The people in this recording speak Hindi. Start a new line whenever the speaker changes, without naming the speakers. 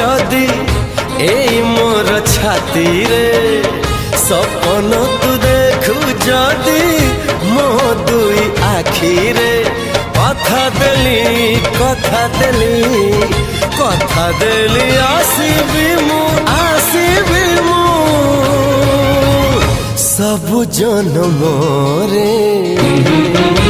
जदि ए मोर छाती रे सपन तू देखु जदि मो दुई आखी रे कथा देली आसीबी मु सब जन्म रे।